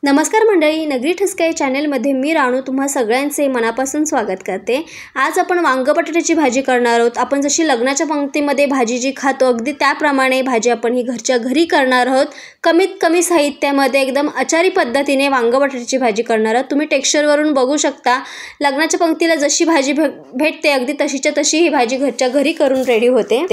नमस्कार मंडळी, नगरी ठसका चॅनलमध्ये मी राणू तुम्हा सगळ्यांचे मनापासून स्वागत करते। आज आपण वांग बटाट्याची भाजी करणार आहोत। आपण जशी लग्नाच्या पंक्तीमध्ये भाजी जी खातो अगदी त्याप्रमाणे भाजी आपण ही घरच्या घरी करणार आहोत। कमीत कमी साहित्यामध्ये एकदम अचारी पद्धतीने वांग बटाट्याची भाजी करणार आहोत। तुम्ही टेक्स्चरवरून बघू शकता, लग्नाच्या पंक्तीला जशी भाजी भेटते अगदी तशीच्या तशी ही भाजी घरच्या घरी करून रेडी होते।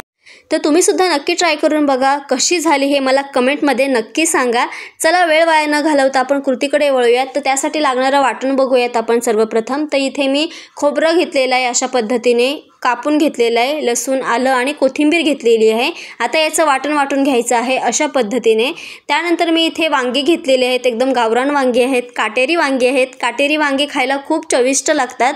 तर तुम्ही सुद्धा नक्की ट्राय करून बघा, कशी झाली हे मला कमेंटमध्ये नक्की सांगा। चला वेळ वाया न घालवता आपण कृतीकडे वळूयात। तर त्यासाठी लागणारं वाटण बघूयात आपण सर्वप्रथम। तर इथे मी खोबरं घेतलेलं आहे, अशा पद्धतीने कापून घेतलेलं आहे। लसूण, आलं आणि कोथिंबीर घेतलेली आहे। आता याचं वाटून घ्यायचं आहे अशा पद्धतीने। त्यानंतर मी इथे वांगी घेतलेले आहेत, एकदम गावरान वांगी आहेत, काटेरी वांगी आहेत। काटेरी वांगी खायला खूप चविष्ट लागतात।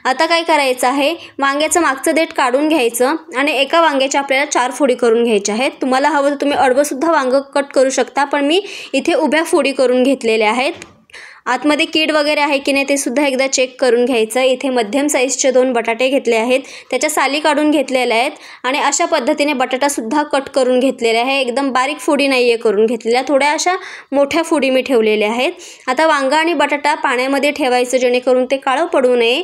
आता काय करायचं आहे, वांग्याचं मागचं देठ काढून घ्यायचं आणि एका वांग्याच्या आपल्याला 4 फोडी करून घ्यायच्या आहेत। तुम्हाला हवं तर तुम्ही अडवं सुद्धा वांग कट करू शकता, पण मी इथे उभ्या फोडी करून घेतलेल्या आहेत। आतमध्ये कीड वगैरे आहे की नाही ते सुद्धा एकदा चेक करून घ्यायचं। इथे मध्यम साईजचे 2 बटाटे घेतले आहेत, त्याच्या साली काढून घेतलेल्या आहेत आणि अशा पद्धतीने बटाटा सुद्धा कट करून घेतलेला आहे। एकदम बारीक फोडी नाहीये करून घेतलेल्या, थोड्या अशा मोठ्या फोडी मी ठेवलेल्या आहेत। आता वांगा आणि बटाटा पाण्यामध्ये ठेवायचं जेणेकरून ते काळं पडू नये।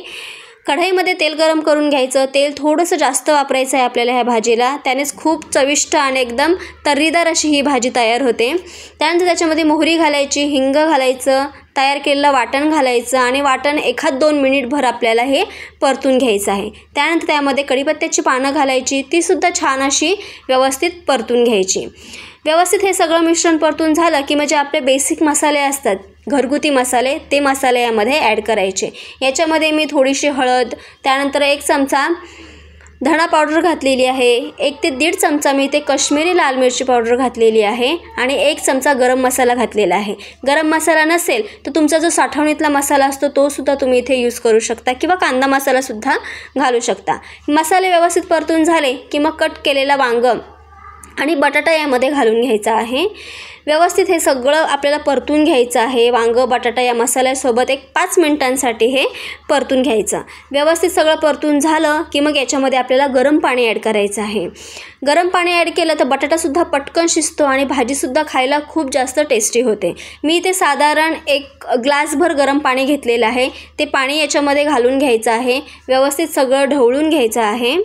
कढईमध्ये तेल गरम करून घ्यायचं। तेल थोडंसं जास्त वापरायचं आहे आपल्याला ह्या भाजीला, त्यानेच खूप चविष्ट आणि एकदम तर्रीदार अशी ही भाजी तयार होते। त्यानंतर त्याच्यामध्ये मोहरी घालायची, हिंग घालायचं, तयार केलेलं वाटण घालायचं आणि वाटण 1-2 मिनिटभर आपल्याला हे परतून घ्यायचं आहे। त्यानंतर त्यामध्ये कढीपत्त्याची पानं घालायची, ती सुद्धा छान अशी व्यवस्थित परतून घ्यायची। व्यवस्थित हे सगळं मिश्रण परतून झालं की म्हणजे आपले बेसिक मसाले असतात, घरगुती मसाले, ते मसाले यामध्ये ॲड करायचे। याच्यामध्ये मी थोडीशी हळद, त्यानंतर 1 चमचा धणा पावडर घातलेली आहे, 1 ते 1.5 चमचा मी इथे काश्मीरी लाल मिरची पावडर घातलेली आहे आणि 1 चमचा गरम मसाला घातलेला आहे। गरम मसाला नसेल तर तुमचा जो साठवणीतला मसाला असतो तो सुद्धा तुम्ही इथे यूज करू शकता किंवा कांदा मसाला सुद्धा घालू शकता। मसाले व्यवस्थित परतून झाले की मग कट केलेला वांग आणि बटाटा यामध्ये घालून घ्यायचा आहे। व्यवस्थित हे सगळं आपल्याला परतून घ्यायचं आहे। वांग बटाटा या मसाल्यासोबत 5 मिनिटांसाठी हे परतून घ्यायचं। व्यवस्थित सगळं परतून झालं की मग याच्यामध्ये आपल्याला गरम पाणी ॲड करायचं आहे। गरम पाणी ॲड केलं तर बटाटासुद्धा पटकन शिजतो आणि भाजीसुद्धा खायला खूप जास्त टेस्टी होते। मी इथे साधारण 1 ग्लासभर गरम पाणी घेतलेलं आहे, ते पाणी याच्यामध्ये घालून घ्यायचं आहे। व्यवस्थित सगळं ढवळून घ्यायचं आहे।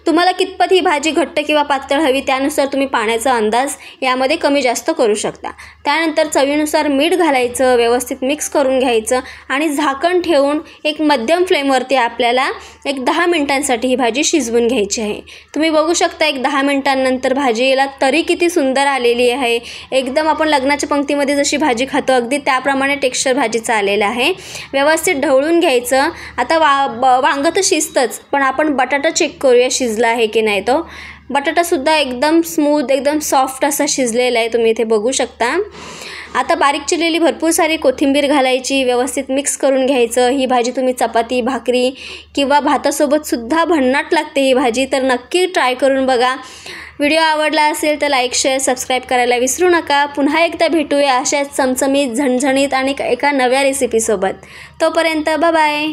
तुम्हाला कितपत ही भाजी घट्ट किंवा पातळ हवी त्यानुसार तुम्ही पाण्याचा अंदाज यामध्ये कमी जास्त करू शकता। त्यानंतर चवीनुसार मीठ घालायचं, व्यवस्थित मिक्स करून घ्यायचं आणि झाकण ठेवून एक मध्यम फ्लेमवरती आपल्याला 10 मिनिटांसाठी ही भाजी शिजवून घ्यायची आहे। तुम्ही बघू शकता 10 मिनिटांनंतर भाजीला तरी किती सुंदर आलेली आहे। एकदम आपण लग्नाच्या पंक्तीमध्ये जशी भाजी खातो अगदी त्याप्रमाणे टेक्स्चर भाजीचं आलेलं आहे। व्यवस्थित ढवळून घ्यायचं। आता वांग तर शिजतंच, पण आपण बटाटा चेक करूया शिजला आहे की नाही। तो बटाटासुद्धा एकदम स्मूथ, एकदम सॉफ्ट असा शिजलेला आहे, तुम्ही इथे बघू शकता। आता बारीक चिरलेली भरपूर सारी कोथिंबीर घालायची, व्यवस्थित मिक्स करून घ्यायचं। ही भाजी तुम्ही चपाती, भाकरी किंवा भातासोबतसुद्धा भन्नाट लागते ही भाजी, तर नक्की ट्राय करून बघा। व्हिडिओ आवडला असेल तर लाईक, शेअर, सबस्क्राईब करायला विसरू नका। पुन्हा एकदा भेटूया अशाच चमचमीत, झणझणीत आणि एका नव्या रेसिपीसोबत। तोपर्यंत बाय बाय।